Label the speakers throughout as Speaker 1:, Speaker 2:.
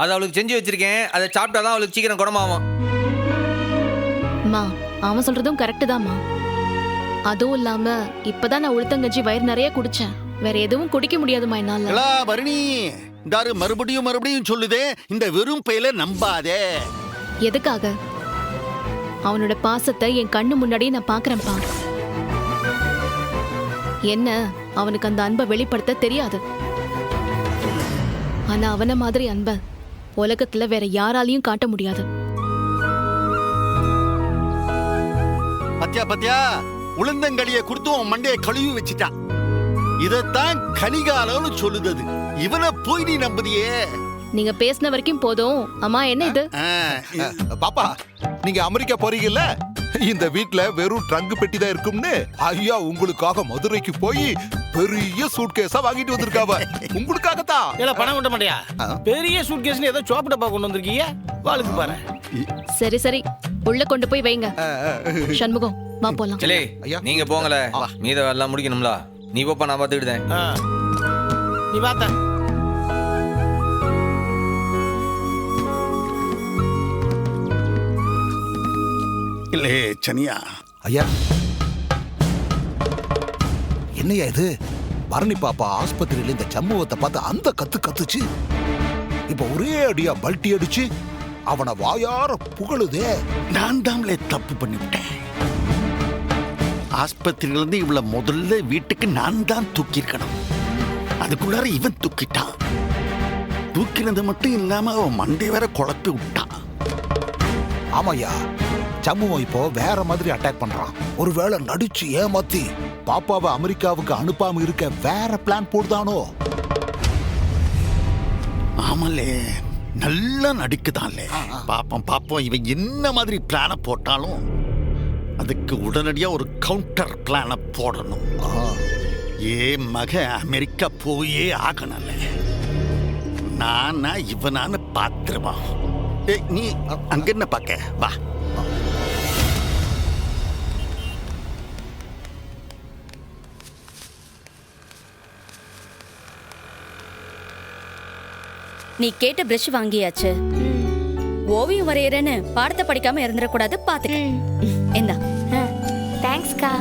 Speaker 1: அதை அவளுக்கு செஞ்சு வச்சிருக்கேன். அதை சாப்பிட்டாதான் அவளுக்கு சீக்கிரம் குணமாகும்.
Speaker 2: அம்மா அவன் சொல்றதும் கரெக்டு தான்மா. அதுவும் இல்லாம இப்பதான் நான் உளுத்தங்கஞ்சி வயிறு நிறைய குடிச்சேன். வேற எதுவும் குடிக்க முடியாதுமா என்னால.
Speaker 3: பரணி தாரு மறுபடியும் சொல்லுதே, இந்த வெறும் பையில நம்பாதே.
Speaker 2: எதுக்காக? அவனோட பாசத்தை என் கண்ணு முன்னாடியே நான் பாக்குறேன்ப்பா. என்ன அவனுக்கு அந்த அன்பை வெளிப்படுத்த தெரியாது. ஆனா அவன மாதிரி அன்பை உலகத்துல வேற யாராலையும் காட்ட முடியாது.
Speaker 3: பத்தியா உளுந்தங்களிய கொடுத்து உன் மண்டையை கழுவி வச்சுட்டான். இதத்தான் கலிகாலம்னு சொல்லுது. இவனை போய் நீ நம்புதியே.
Speaker 2: நீங்க பேசின வரைக்கும் போதும். அம்மா என்ன இது?
Speaker 4: பாப்பா நீங்க அமெரிக்கா போறீங்கல்ல, இந்த வீட்ல வெறும் ட்ரங்க் பெட்டி தான் இருக்கும்னு ஐயா உங்களுக்காக மதுரைக்கு போய் பெரிய சூட்கேஸா வாங்கிட்டு வந்திருக்காவ. உங்களுக்காகத்தான்.
Speaker 5: இல்ல பணம் கொண்ட மாட்டியா? பெரிய சூட்கேஸ்னு ஏதோ சோப்பு டப்பா கொண்டு வந்திருக்கீங்க. வாளுக்கு பாரு.
Speaker 2: சரி சரி உள்ள கொண்டு போய் வைங்க. சண்முகம் வா போலாம்.
Speaker 1: சரி நீங்க போங்களே, மீத எல்லாம் முடிக்கணும்ல. நீ போப்பா, நான் பார்த்துக்கிட்டேன்.
Speaker 5: நீ பார்த்த
Speaker 3: இல்லே சனியா.
Speaker 4: ஐயா என்னையா இது? பரணி பாப்பா ஆஸ்பத்திரியில இந்த சம்பவத்தை பார்த்து அந்த கத்துச்சு. இப்ப ஒரே அடியா பல்ட்டி அடிச்சு அவனை வாயார புகழுதே.
Speaker 3: நான் தான்லே தப்பு பண்ணிவிட்டேன். ஆஸ்பத்திரியில இருந்து இவள முதல்ல வீட்டுக்கு நான் தான் தூக்கியிருக்கணும். அதுக்குள்ளார இவன் தூக்கிட்டான். தூக்கினது மட்டும் இல்லாம அவன் மண்டை வேற குழப்பி விட்டான்.
Speaker 4: ஆமாய்யா, சம்பவம் இப்போ வேற மாதிரி அட்டாக் பண்றான். ஒருவேளை நடிச்சு ஏமாத்தி பாப்பாவை அமெரிக்காவுக்கு அனுப்பாம இருக்க வேற பிளான் போடுதானோ?
Speaker 3: ஆமலே நல்லா நடிக்குதான்லே. பாப்போம் இவன் என்ன மாதிரி பிளான போட்டாலும் அதுக்கு உடனடியா ஒரு கவுண்டர் பிளான போடணும். ஏ மக அமெரிக்கா போயே ஆகணும்ல. நானா இவனான்னு பாத்துருவா. நீ அங்க என்ன பாக்க வா.
Speaker 6: நீ கேட்ட பிரஷ் வாங்கியாச்சு. ஓவியம் வரையறேன்னு பாடத்தை படிக்காம இருந்துடக்கூடாது, பாத்துக்க. என்ன
Speaker 7: தேங்க்ஸ்க்கா.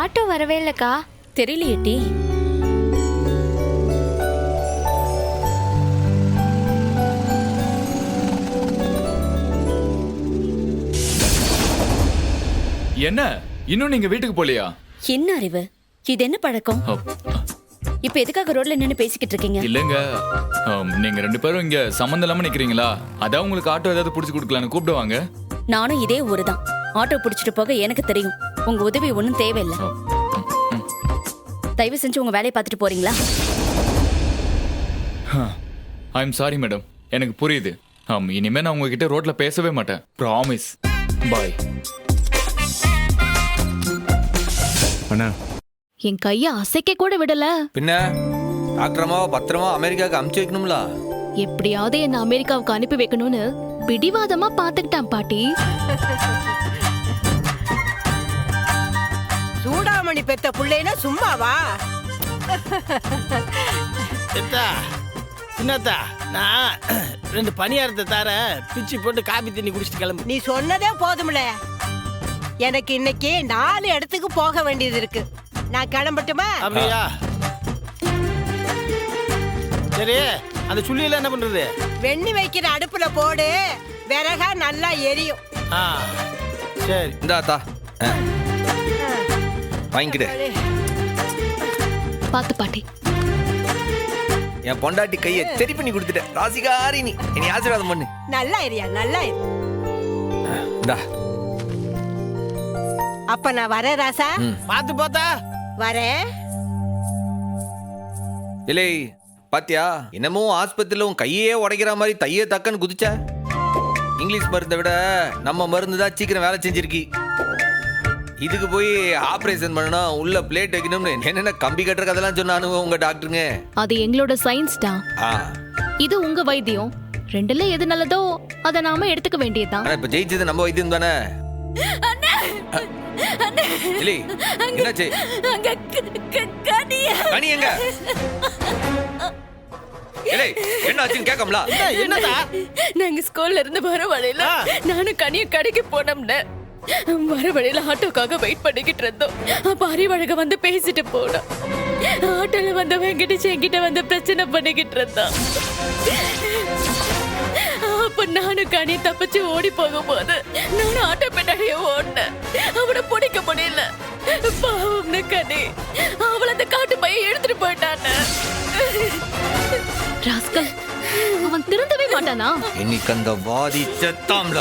Speaker 7: ஆட்டோ வரவே இல்லக்கா.
Speaker 6: தெரியலையேட்டி.
Speaker 8: என்ன இன்னும் நீங்க வீட்டுக்கு போலியா?
Speaker 6: என்ன அறிவு இது? என்ன பழக்கம்? இப்ப எதுக்காக ரோட்ல நின்னு பேசிக்கிட்டு இருக்கீங்க?
Speaker 8: இல்லங்க, நீங்க ரெண்டு பேரும் இங்க சம்பந்தம் இல்லாம நிக்கிறீங்களா? அதான் உங்களுக்கு ஆட்டோ ஏதாவது புடிச்சு கொடுக்கலான்னு கூப்பிடுவாங்க.
Speaker 6: நானும் இதே ஊரு தான். ஆட்டோ பிடிச்சிட்டு போக எனக்கு தெரியும். உங்க உதவி ஒன்றும் தேவையில்லை. தயவு செஞ்சு உங்க வேலையை பார்த்துட்டு போறீங்களா?
Speaker 8: ஐ எம் சாரி மேடம், எனக்கு புரியுது. இனிமே நான் உங்ககிட்ட ரோட்ல பேசவே மாட்டேன். ப்ராமிஸ். பாய்.
Speaker 2: என் கைய அசைக்க கூட விடல.
Speaker 1: பின்ன டாக்டர் அம்மாவை பத்திரமா அமெரிக்காவுக்கு அனுப்பிச்சு வைக்கணும்ல.
Speaker 2: எப்படியாவது என்ன அமெரிக்காவுக்கு அனுப்பி வைக்கணும்னு பிடிவாதமா பாத்துக்கிட்டான் பாட்டி.
Speaker 9: சூடாமணி பெத்த புள்ளைனா சும்மாவா?
Speaker 5: சின்னத்தா, நான் 2 பணியாரத்தை தர பிச்சு போட்டு காபி தண்ணி குடிச்சிட்டு கிளம்பு.
Speaker 9: நீ சொன்னதே போதும்ல. எனக்கு இன்னைக்கு 4 இடத்துக்கு போக வேண்டியது இருக்கு. நான் கிளம்பட்டுமா?
Speaker 5: அப்படியா? சரி, அந்த சுள்ளியில என்ன பண்றது?
Speaker 9: வெண்ணி வைக்கிற அடுப்புல போடு, விறகா நல்லா எரியும்.
Speaker 5: சரி
Speaker 1: இந்தாத்தா வாங்கிக்கிடு.
Speaker 2: பாத்து பாட்டி.
Speaker 1: என் பொண்டாட்டி கையை சரி பண்ணி கொடுத்துட்டேன். ராசிகாரி நீ என்னை ஆசீர்வாதம் பண்ணு.
Speaker 9: நல்லா இரியா, நல்லா இரு.
Speaker 1: இந்தா.
Speaker 9: அப்ப நான் வரேன் ராசா.
Speaker 5: பாத்து பார்த்தா
Speaker 9: வரேன்.
Speaker 1: இல்லை பாத்தியா, என்னமோ ஆஸ்பத்திரியில உன் கையே உடைக்கிற மாதிரி தைய தக்கன்னு குதிச்ச. இங்கிலீஷ் மருந்தை விட நம்ம மருந்து தான் சீக்கிரம் வேலை செஞ்சிருக்கி. இதுக்கு போய் ஆபரேஷன் பண்ணணும் உள்ள பிளேட் வைக்கணும்னு என்னென்ன கம்பி கட்டுற கதெல்லாம் சொன்னானு உங்க டாக்டருங்க.
Speaker 2: அது எங்களோட சயின்ஸ் தான்.
Speaker 1: ஆ,
Speaker 2: இது உங்க வைத்தியம். ரெண்டுல எது நல்லதோ அதை நாம எடுத்துக்க வேண்டியதுதான்.
Speaker 1: ஆனா இப்ப ஜெயிச்சது நம்ம வைத்தியம் தானே. இல்லை, என்னாச்சு? கனி எங்க? இல்லை, என்ன ஆச்சுன்னு கேட்கம்ல.
Speaker 5: என்னடா
Speaker 6: நாங்க ஸ்கூல்ல இருந்து வர வழியில நானும் கனிய கடைக்கு போனோம்னு வர வழியில ஆட்டோக்காக வெயிட் பண்ணிக்கிட்டு இருந்தோம். அப்ப அறிவழக வந்து பேசிட்டு போனோம். ஆட்டோல வந்த வெங்கடேஷ் என்கிட்ட வந்து பிரச்சனை பண்ணிக்கிட்டு இருந்தான். அப்ப நானும் கனி தப்பிச்சு ஓடி போகும்போது நானும் ஆட்டோ பின்னாடியே ஓடினேன். அவனை பிடிக்க முடியல. பாவம்னு கனி அவளை அந்த காட்டு பையன் எடுத்துட்டு போயிட்டான்னு.
Speaker 2: ராஸ்கல், அவன் திருந்தவே மாட்டானா?
Speaker 1: இன்னைக்கு அந்த வாதி செத்தாம்ல.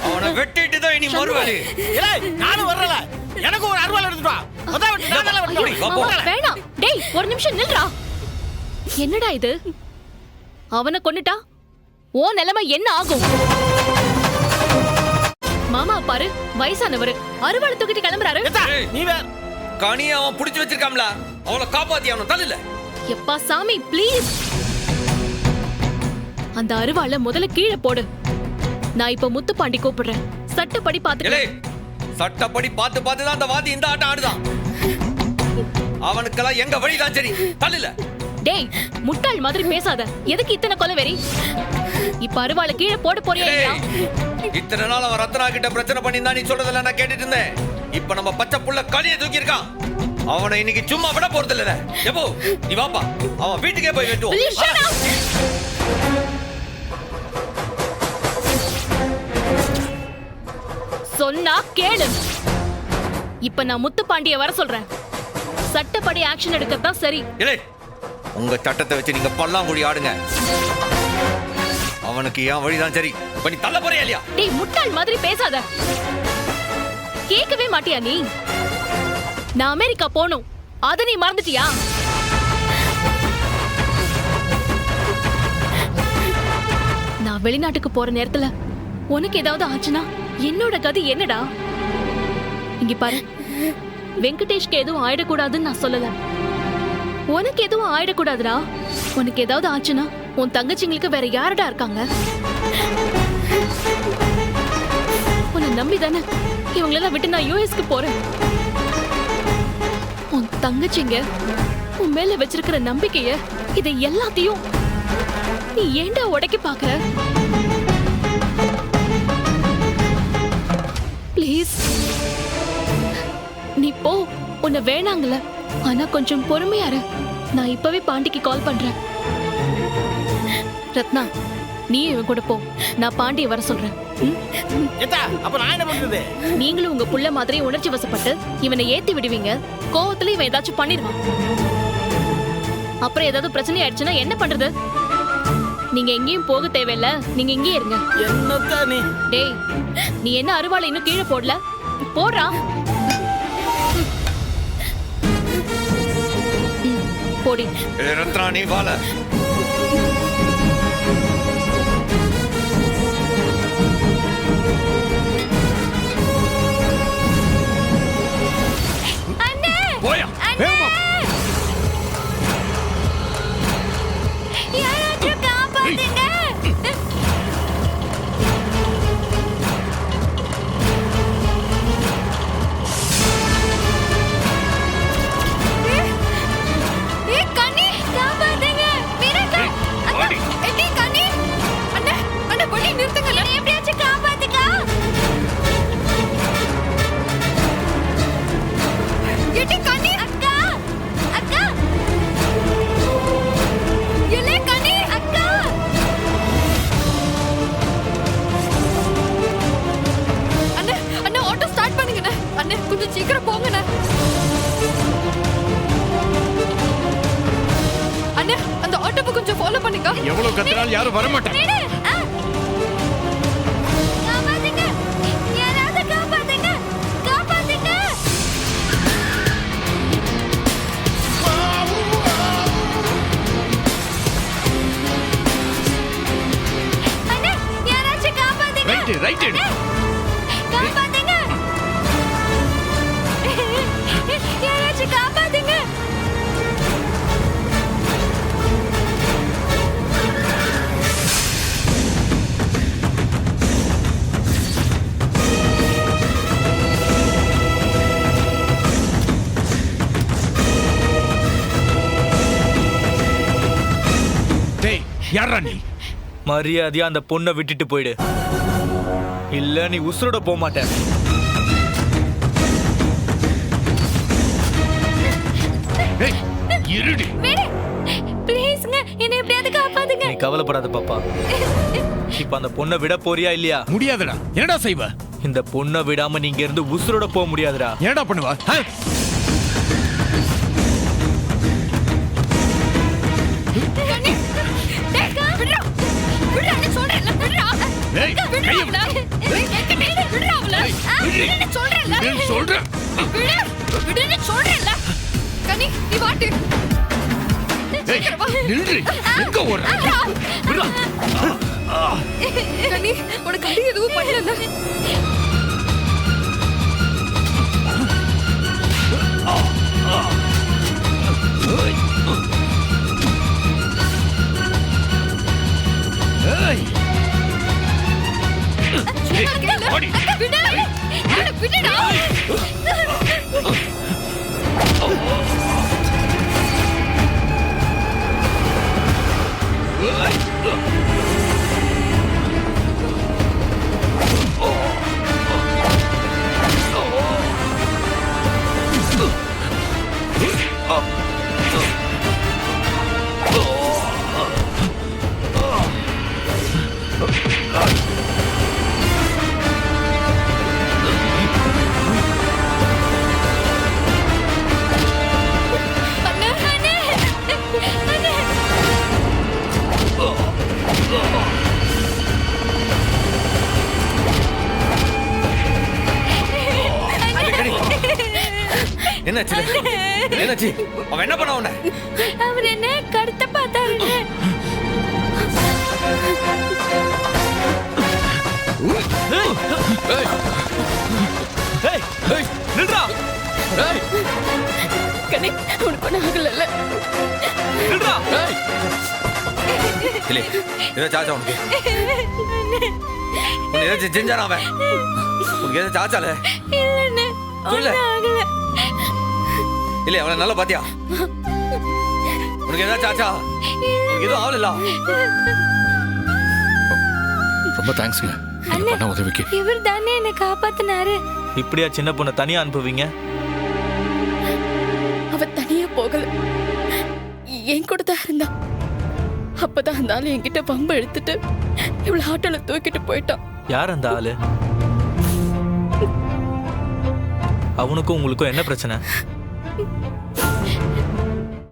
Speaker 1: அவனை வெட்டிட்டு தான் இனி மறுவழி.
Speaker 5: நானும் வரல. எனக்கு ஒரு அருவாள் எடுத்துட்டு வா. அதான் வெட்டு, நானே வெட்டுவேன்.
Speaker 2: மாமா, வேணாம். டேய், ஒரு நிமிஷம் நில்றா. என்னடா இது? அவனை கொன்னுட்டா ஓ நிலைமை என்ன ஆகும்? மாமா பாரு, வயசானவரு அறுவாளை தூக்கிட்டு கிளம்புறாரு.
Speaker 5: நீ வேற
Speaker 1: கனியை அவன் புடிச்சு வச்சிருக்காம்ல, அவளை காப்பாத்தி அவனை தள்ளில.
Speaker 2: எப்பா சாமி, ப்ளீஸ் அந்த அறுவாளை முதல்ல கீழே போடு. நான் இப்ப முத்துப்பாண்டி கூப்பிடுறேன். சட்டப்படி பாத்துக்கலாம்.
Speaker 1: சட்டப்படி பார்த்து பார்த்து தான் அந்த வாதி இந்த ஆட்டம் ஆடுதான். அவனுக்கெல்லாம் எங்க வழிதான் சரி, தள்ளில.
Speaker 2: டேய், முட்டாள் மாதிரி பேசாத. எதுக்கு இத்தனை கொலை? இப்ப அறுவாளை கீழே போட போறியா இல்லையா?
Speaker 1: இத்தனை நாள் அவன் ரத்னா கிட்ட பிரச்சனை பண்ணி தான் நீ சொல்றதெல்லாம் நான் கேட்டுட்டு இருந்தேன். இப்ப நம்ம பச்சை புள்ள கனியை தூக்கி இருக்கான். அவனை இன்னைக்கு சும்மா விட போறது இல்ல. எப்போ நீ வாப்பா, அவன் வீட்டுக்கே போய் வெட்டுவோம்.
Speaker 2: சொன்னா கேளு. இப்ப நான் முத்துப்பாண்டிய வர சொல்றேன். சட்டப்படி ஆக்ஷன் எடுக்கத்தான் சரி.
Speaker 1: இல்லை, உங்க சட்டத்தை வச்சு நீங்க பல்லாங்குழி ஆடுங்க. அவனுக்கு ஏன் வழிதான் சரி. இப்ப நீ தள்ள போறியா இல்லையா?
Speaker 2: டேய், முட்டாள் மாதிரி பேசாத. கேட்கவே மாட்டியா நீ? நான் அமெரிக்கா போகணும், அத நீ மறந்துட்டியா? நான் வெளிநாட்டுக்கு போற நேரத்துல உனக்கு ஏதாவது ஆச்சுன்னா என்னோட கதி என்னடா? இங்க பாரு, வெங்கடேஷ்க்கு எதுவும் ஆயிடக்கூடாதுன்னு நான் சொல்லல. உனக்கு எதுவும் ஆயிடக்கூடாதுடா. உனக்கு ஏதாவது ஆச்சுன்னா உன் தங்கச்சிங்களுக்கு வேற யாரடா இருக்காங்க? உன்னை நம்பி தானே இவங்களெல்லாம் விட்டு நான் யூஎஸ்க்கு போறேன். உன் தங்கச்சிங்க உன் மேல வச்சிருக்கிற நம்பிக்கைய, இதை எல்லாத்தையும் நீ ஏண்டா உடைக்க பாக்குற? ப்ளீஸ் நீ போ. உன்னை வேணாங்கல, ஆனா கொஞ்சம் பொறுமையா இரு. நான் இப்பவே பாண்டிக்கு கால் பண்றேன். ரத்னா, நீ இவன் கூட போ. நான் பாண்டியை வர சொல்றேன்.
Speaker 5: அப்ப நான் என்ன பண்றது?
Speaker 2: நீங்களும் உங்க புள்ள மாதிரி உணர்ச்சி வசப்பட்டு இவனை ஏத்தி விடுவீங்க. கோவத்துல இவன் ஏதாச்சும் பண்ணிடுவான். அப்புறம் ஏதாவது பிரச்சனை ஆயிடுச்சுன்னா என்ன பண்றது? நீங்க எங்கேயும் போக தேவையில்ல. நீங்க இங்கேயே இருங்க.
Speaker 5: என்னத்தான் நீ?
Speaker 2: டேய், நீ என்ன அருவாளை இன்னும் கீழே போடல? போடுறா. போடி.
Speaker 1: ரத்னா, நீ வாழ. போயா
Speaker 3: எவ்வளவு கத்தினாலும் யாரும் வர மாட்டாங்க. ரைட்.
Speaker 10: யாரா நீ?
Speaker 11: மரியாதையா அந்த பொண்ணை விட்டுட்டு போயிடு, இல்ல நீ உசுரோட போக மாட்ட.
Speaker 10: ஏய், இருடி.
Speaker 6: ப்ளீஸ்ங்க என்னை எப்படியாவது காப்பாத்துங்க.
Speaker 11: நீ கவலைப்படாத பாப்பா. இப்ப அந்த பொண்ணை விட போறியா இல்லையா?
Speaker 10: முடியாதுடா. என்னடா செய்வ?
Speaker 11: இந்த பொண்ணை விடாம நீங்க இருந்து உசுரோட போக முடியாதுடா.
Speaker 10: என்னடா பண்ணுவா?
Speaker 6: உனக்கு அடி எதுவும் பண்ணல.
Speaker 1: என்னாச்சு? என்னாச்சு? அவன் என்ன பண்ண உன்னை?
Speaker 6: அவர் என்ன கடத்த பார்த்தாருங்க. கண்ணே உனக்கு ஒன்றும் ஆகல.
Speaker 1: இல்லை ஏதோ சாச்சா உனக்கு உன்னை ஏதாச்சும் செஞ்சானா அவன்? உனக்கு ஏதோ சாச்சால சொல்லு. இல்லை அவனை நல்லா பாத்தியா? உனக்கு ஏதாச்சும் ஆச்சா? உனக்கு எதுவும் ஆகல?
Speaker 10: ரொம்ப தேங்க்ஸ்ங்க நீங்க பண்ண உதவிக்கு.
Speaker 6: இவர் தானே என்னை காப்பாத்தினாரு.
Speaker 11: இப்படியா சின்ன பொண்ணை தனியா அனுப்புவீங்க?
Speaker 6: அவ தனியா போகல, என் கூட தான் இருந்தா. அப்பதான் அந்த ஆளு என்கிட்ட பம்பு எடுத்துட்டு இவ்வளவு ஆட்டோல தூக்கிட்டு போயிட்டான்.
Speaker 11: யார் அந்த ஆளு? அவனுக்கும் உங்களுக்கும் என்ன பிரச்சனை?